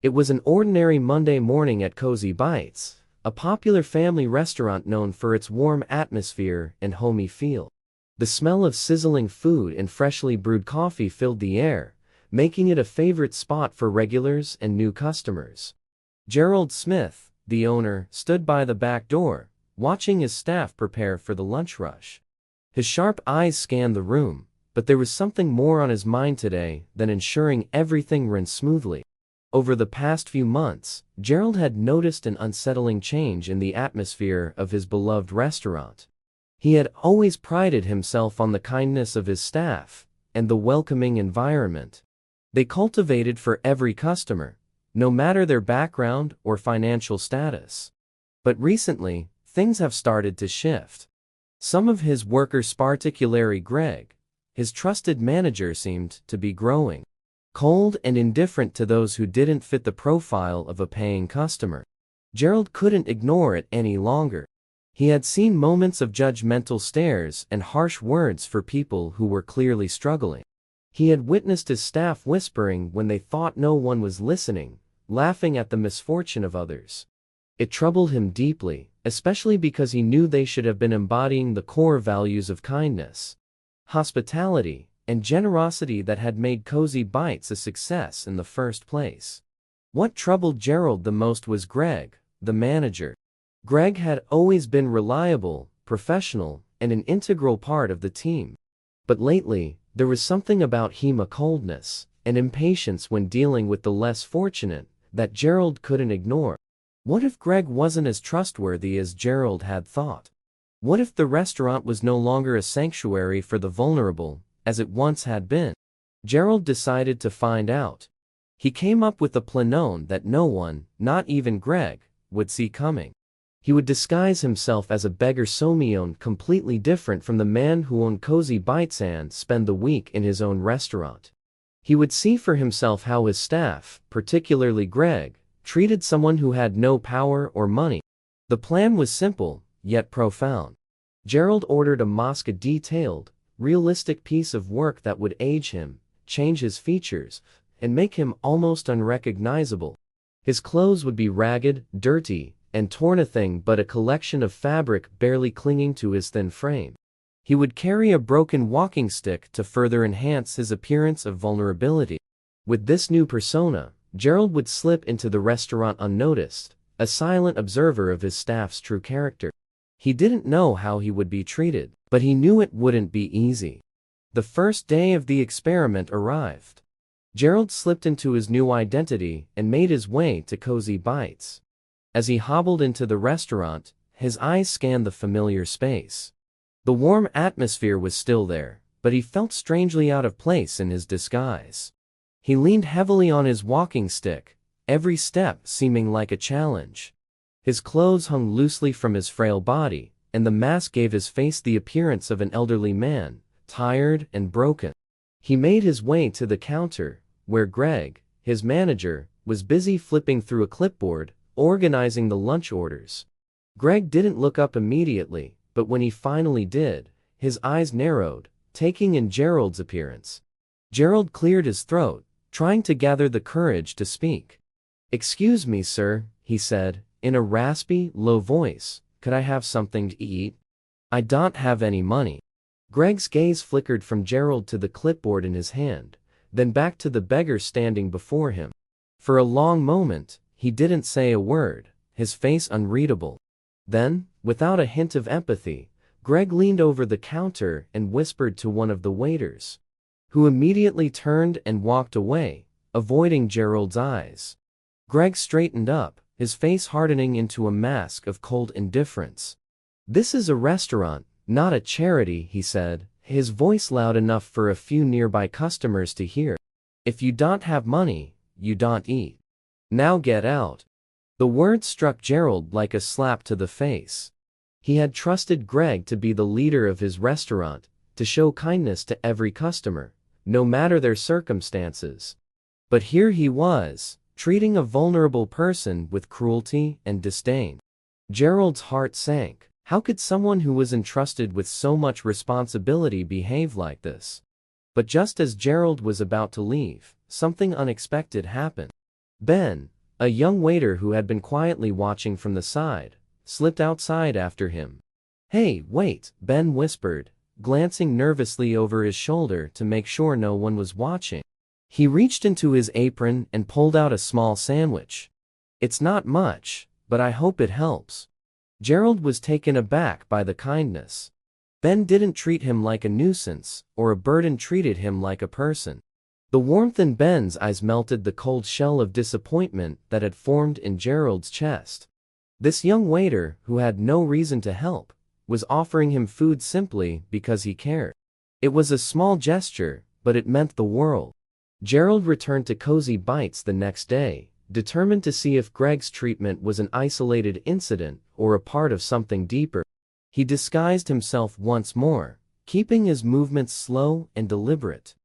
It was an ordinary Monday morning at Cozy Bites, a popular family restaurant known for its warm atmosphere and homey feel. The smell of sizzling food and freshly brewed coffee filled the air, making it a favorite spot for regulars and new customers. Gerald Smith, the owner, stood by the back door, watching his staff prepare for the lunch rush. His sharp eyes scanned the room, but there was something more on his mind today than ensuring everything ran smoothly. Over the past few months, Gerald had noticed an unsettling change in the atmosphere of his beloved restaurant. He had always prided himself on the kindness of his staff and the welcoming environment they cultivated for every customer, no matter their background or financial status. But recently, things have started to shift. Some of his workers, particularly Greg, his trusted manager, seemed to be growing cold and indifferent to those who didn't fit the profile of a paying customer. Gerald couldn't ignore it any longer. He had seen moments of judgmental stares and harsh words for people who were clearly struggling. He had witnessed his staff whispering when they thought no one was listening, laughing at the misfortune of others. It troubled him deeply, especially because he knew they should have been embodying the core values of kindness, hospitality, and generosity that had made Cozy Bites a success in the first place. What troubled Gerald the most was Greg, the manager. Greg had always been reliable, professional, and an integral part of the team. But lately, there was something about him, a coldness and impatience when dealing with the less fortunate, that Gerald couldn't ignore. What if Greg wasn't as trustworthy as Gerald had thought? What if the restaurant was no longer a sanctuary for the vulnerable, as it once had been? Gerald decided to find out. He came up with a plan that no one, not even Greg, would see coming. He would disguise himself as a beggar, completely different from the man who owned Cozy Bites, and spend the week in his own restaurant. He would see for himself how his staff, particularly Greg, treated someone who had no power or money. The plan was simple, yet profound. Gerald ordered a mosque, a detailed, realistic piece of work that would age him, change his features, and make him almost unrecognizable. His clothes would be ragged, dirty, and torn, a thing but a collection of fabric barely clinging to his thin frame. He would carry a broken walking stick to further enhance his appearance of vulnerability. With this new persona, Gerald would slip into the restaurant unnoticed, a silent observer of his staff's true character. He didn't know how he would be treated, but he knew it wouldn't be easy. The first day of the experiment arrived. Gerald slipped into his new identity and made his way to Cozy Bites. As he hobbled into the restaurant, his eyes scanned the familiar space. The warm atmosphere was still there, but he felt strangely out of place in his disguise. He leaned heavily on his walking stick, every step seeming like a challenge. His clothes hung loosely from his frail body, and the mask gave his face the appearance of an elderly man, tired and broken. He made his way to the counter, where Greg, his manager, was busy flipping through a clipboard, organizing the lunch orders. Greg didn't look up immediately, but when he finally did, his eyes narrowed, taking in Gerald's appearance. Gerald cleared his throat, trying to gather the courage to speak. "Excuse me, sir," he said, in a raspy, low voice, "could I have something to eat? I don't have any money." Greg's gaze flickered from Gerald to the clipboard in his hand, then back to the beggar standing before him. For a long moment, he didn't say a word, his face unreadable. Then, without a hint of empathy, Greg leaned over the counter and whispered to one of the waiters, who immediately turned and walked away, avoiding Gerald's eyes. Greg straightened up, his face hardening into a mask of cold indifference. "This is a restaurant, not a charity," he said, his voice loud enough for a few nearby customers to hear. "If you don't have money, you don't eat. Now get out." The words struck Gerald like a slap to the face. He had trusted Greg to be the leader of his restaurant, to show kindness to every customer, no matter their circumstances. But here he was, treating a vulnerable person with cruelty and disdain. Gerald's heart sank. How could someone who was entrusted with so much responsibility behave like this? But just as Gerald was about to leave, something unexpected happened. Ben, A young waiter who had been quietly watching from the side slipped outside after him. "Hey, wait," Ben whispered, glancing nervously over his shoulder to make sure no one was watching. He reached into his apron and pulled out a small sandwich. "It's not much, but I hope it helps." Gerald was taken aback by the kindness. Ben didn't treat him like a nuisance, or a burden treated him like a person. The warmth in Ben's eyes melted the cold shell of disappointment that had formed in Gerald's chest. This young waiter, who had no reason to help, was offering him food simply because he cared. It was a small gesture, but it meant the world. Gerald returned to Cozy Bites the next day, determined to see if Greg's treatment was an isolated incident or a part of something deeper. He disguised himself once more, keeping his movements slow and deliberate.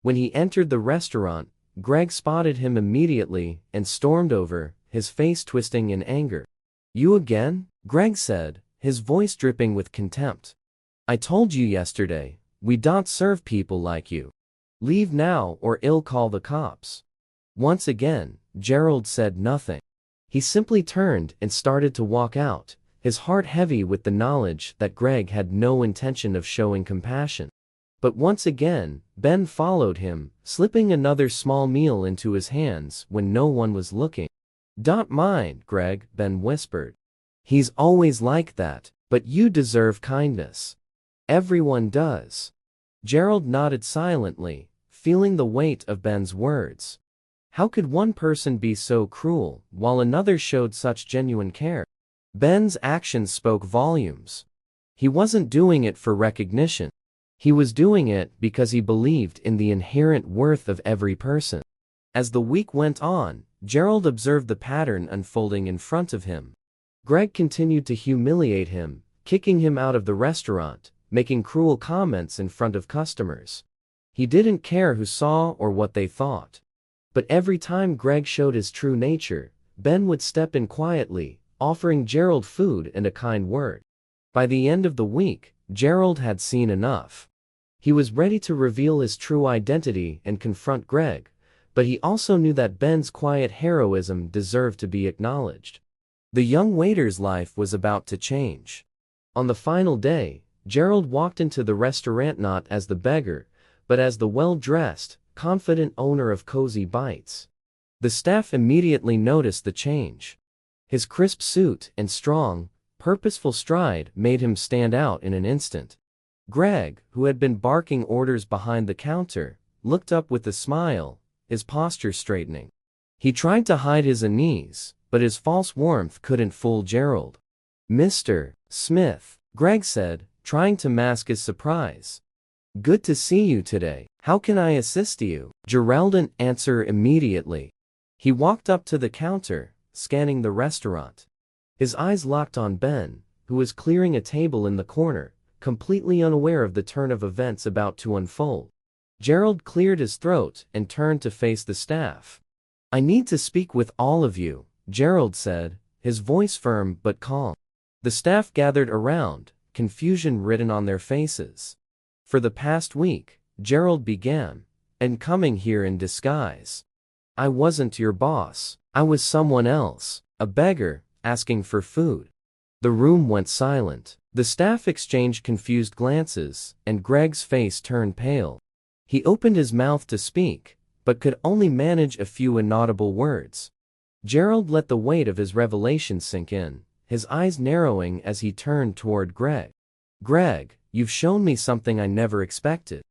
When he entered the restaurant, Greg spotted him immediately and stormed over, his face twisting in anger. "You again?" Greg said, his voice dripping with contempt. "I told you yesterday, we don't serve people like you. Leave now or I'll call the cops." Once again, Gerald said nothing. He simply turned and started to walk out, his heart heavy with the knowledge that Greg had no intention of showing compassion. But once again, Ben followed him, slipping another small meal into his hands when no one was looking. "Don't mind, Greg," Ben whispered. "He's always like that, but you deserve kindness. Everyone does." Gerald nodded silently, feeling the weight of Ben's words. How could one person be so cruel, while another showed such genuine care? Ben's actions spoke volumes. He wasn't doing it for recognition. He was doing it because he believed in the inherent worth of every person. As the week went on, Gerald observed the pattern unfolding in front of him. Greg continued to humiliate him, kicking him out of the restaurant, making cruel comments in front of customers. He didn't care who saw or what they thought. But every time Greg showed his true nature, Ben would step in quietly, offering Gerald food and a kind word. By the end of the week, Gerald had seen enough. He was ready to reveal his true identity and confront Greg, but he also knew that Ben's quiet heroism deserved to be acknowledged. The young waiter's life was about to change. On the final day, Gerald walked into the restaurant not as the beggar, but as the well-dressed, confident owner of Cozy Bites. The staff immediately noticed the change. His crisp suit and strong, purposeful stride made him stand out in an instant. Greg, who had been barking orders behind the counter, looked up with a smile, his posture straightening. He tried to hide his unease, but his false warmth couldn't fool Gerald. "Mr. Smith," Greg said, trying to mask his surprise. "Good to see you today. How can I assist you?" Gerald didn't answer immediately. He walked up to the counter, scanning the restaurant. His eyes locked on Ben, who was clearing a table in the corner, completely unaware of the turn of events about to unfold. Gerald cleared his throat and turned to face the staff. "I need to speak with all of you," Gerald said, his voice firm but calm. The staff gathered around, confusion written on their faces. "For the past week," Gerald began, "and coming here in disguise. I wasn't your boss. I was someone else, a beggar, asking for food." The room went silent. The staff exchanged confused glances, and Greg's face turned pale. He opened his mouth to speak, but could only manage a few inaudible words. Gerald let the weight of his revelation sink in, his eyes narrowing as he turned toward Greg. "Greg, you've shown me something I never expected.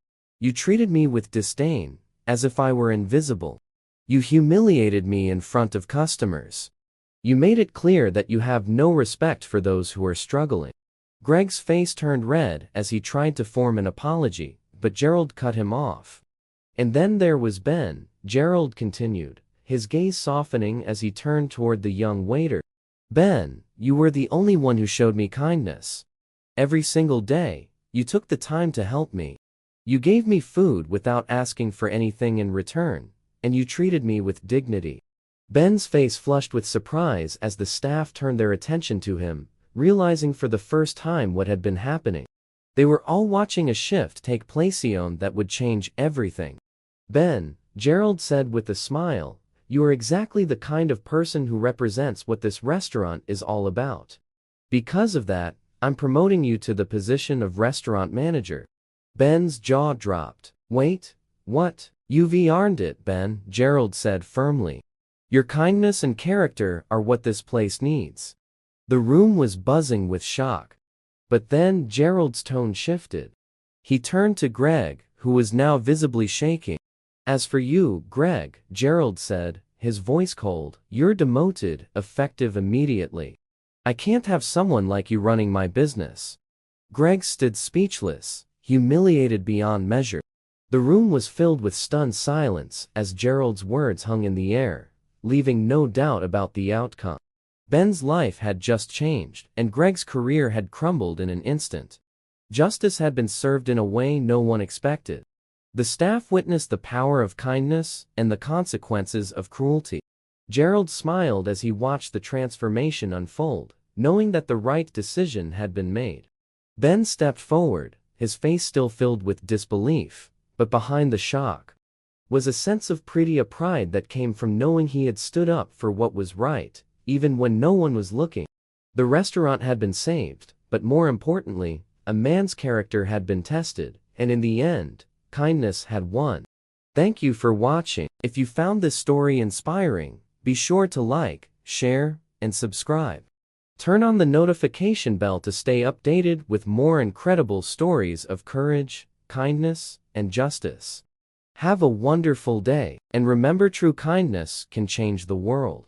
You treated me with disdain, as if I were invisible. You humiliated me in front of customers. You made it clear that you have no respect for those who are struggling." Greg's face turned red as he tried to form an apology, but Gerald cut him off. "And then there was Ben," Gerald continued, his gaze softening as he turned toward the young waiter. "Ben, you were the only one who showed me kindness. Every single day, you took the time to help me. You gave me food without asking for anything in return, and you treated me with dignity." Ben's face flushed with surprise as the staff turned their attention to him, realizing for the first time what had been happening. They were all watching a shift take place that would change everything. "Ben," Gerald said with a smile, You are exactly the kind of person who represents what this restaurant is all about. Because of that, I'm promoting you to the position of restaurant manager." Ben's jaw dropped. "Wait, what? You've earned it, Ben," Gerald said firmly. "Your kindness and character are what this place needs." The room was buzzing with shock. But then Gerald's tone shifted. He turned to Greg, who was now visibly shaking. "As for you, Greg," Gerald said, his voice cold, "you're demoted, effective immediately. I can't have someone like you running my business." Greg stood speechless, humiliated beyond measure. The room was filled with stunned silence as Gerald's words hung in the air, leaving no doubt about the outcome. Ben's life had just changed, and Greg's career had crumbled in an instant. Justice had been served in a way no one expected. The staff witnessed the power of kindness and the consequences of cruelty. Gerald smiled as he watched the transformation unfold, knowing that the right decision had been made. Ben stepped forward, his face still filled with disbelief, but behind the shock was a sense of pride that came from knowing he had stood up for what was right, even when no one was looking. The restaurant had been saved, but more importantly, a man's character had been tested, and in the end, kindness had won. Thank you for watching. If you found this story inspiring, be sure to like, share, and subscribe. Turn on the notification bell to stay updated with more incredible stories of courage, kindness, and justice. Have a wonderful day, and remember, true kindness can change the world.